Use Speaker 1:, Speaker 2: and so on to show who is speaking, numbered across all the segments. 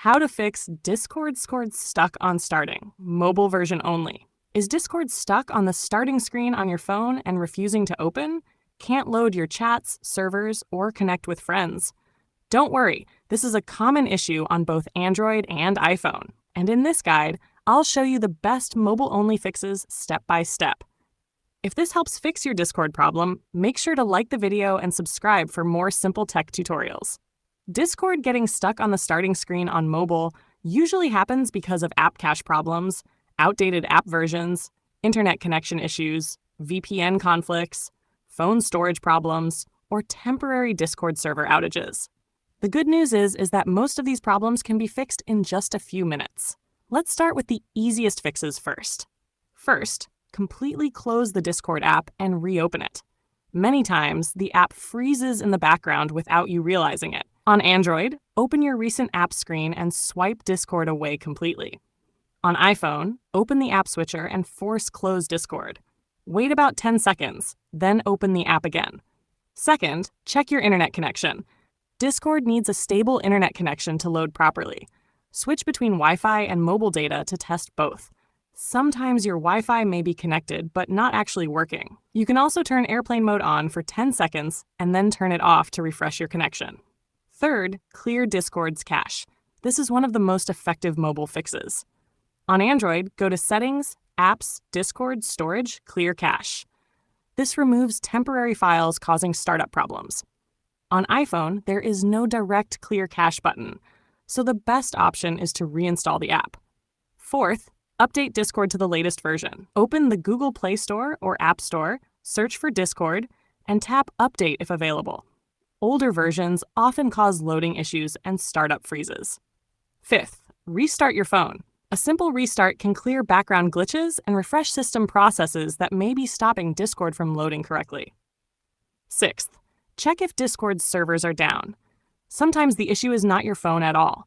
Speaker 1: How to fix Discord stuck on starting, mobile version only. Is Discord stuck on the starting screen on your phone and refusing to open? Can't load your chats, servers, or connect with friends? Don't worry, this is a common issue on both Android and iPhone. And in this guide, I'll show you the best mobile-only fixes step by step. If this helps fix your Discord problem, make sure to like the video and subscribe for more simple tech tutorials. Discord getting stuck on the starting screen on mobile usually happens because of app cache problems, outdated app versions, internet connection issues, VPN conflicts, phone storage problems, or temporary Discord server outages. The good news is that most of these problems can be fixed in just a few minutes. Let's start with the easiest fixes first. First, completely close the Discord app and reopen it. Many times, the app freezes in the background without you realizing it. On Android, open your recent app screen and swipe Discord away completely. On iPhone, open the app switcher and force close Discord. Wait about 10 seconds, then open the app again. Second, check your internet connection. Discord needs a stable internet connection to load properly. Switch between Wi-Fi and mobile data to test both. Sometimes your Wi-Fi may be connected but not actually working. You can also turn airplane mode on for 10 seconds and then turn it off to refresh your connection. Third, clear Discord's cache. This is one of the most effective mobile fixes. On Android, go to Settings, Apps, Discord, Storage, Clear Cache. This removes temporary files causing startup problems. On iPhone, there is no direct Clear Cache button, so the best option is to reinstall the app. Fourth, update Discord to the latest version. Open the Google Play Store or App Store, search for Discord, and tap Update if available. Older versions often cause loading issues and startup freezes. Fifth, restart your phone. A simple restart can clear background glitches and refresh system processes that may be stopping Discord from loading correctly. Sixth, check if Discord's servers are down. Sometimes the issue is not your phone at all.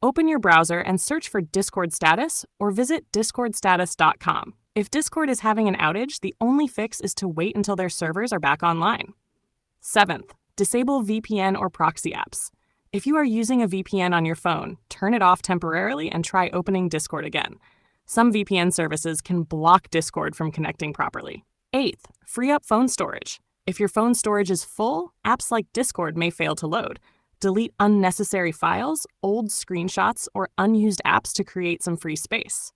Speaker 1: Open your browser and search for Discord status or visit discordstatus.com. If Discord is having an outage, the only fix is to wait until their servers are back online. Seventh, disable VPN or proxy apps. If you are using a VPN on your phone, turn it off temporarily and try opening Discord again. Some VPN services can block Discord from connecting properly. Eighth, free up phone storage. If your phone storage is full, apps like Discord may fail to load. Delete unnecessary files, old screenshots, or unused apps to create some free space.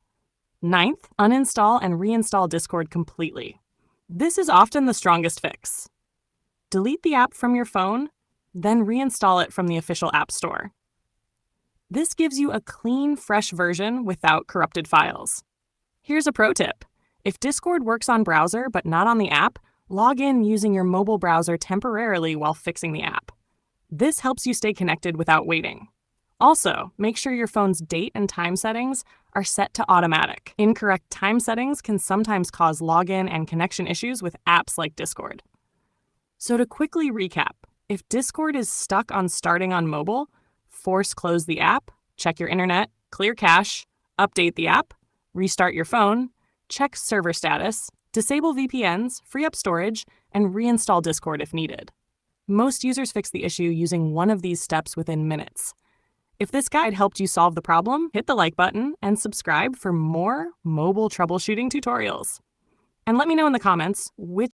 Speaker 1: Ninth, uninstall and reinstall Discord completely. This is often the strongest fix. Delete the app from your phone, then reinstall it from the official App Store. This gives you a clean, fresh version without corrupted files. Here's a pro tip. If Discord works on browser but not on the app, log in using your mobile browser temporarily while fixing the app. This helps you stay connected without waiting. Also, make sure your phone's date and time settings are set to automatic. Incorrect time settings can sometimes cause login and connection issues with apps like Discord. So to quickly recap, if Discord is stuck on starting on mobile, force close the app, check your internet, clear cache, update the app, restart your phone, check server status, disable VPNs, free up storage, and reinstall Discord if needed. Most users fix the issue using one of these steps within minutes. If this guide helped you solve the problem, hit the like button and subscribe for more mobile troubleshooting tutorials. And let me know in the comments which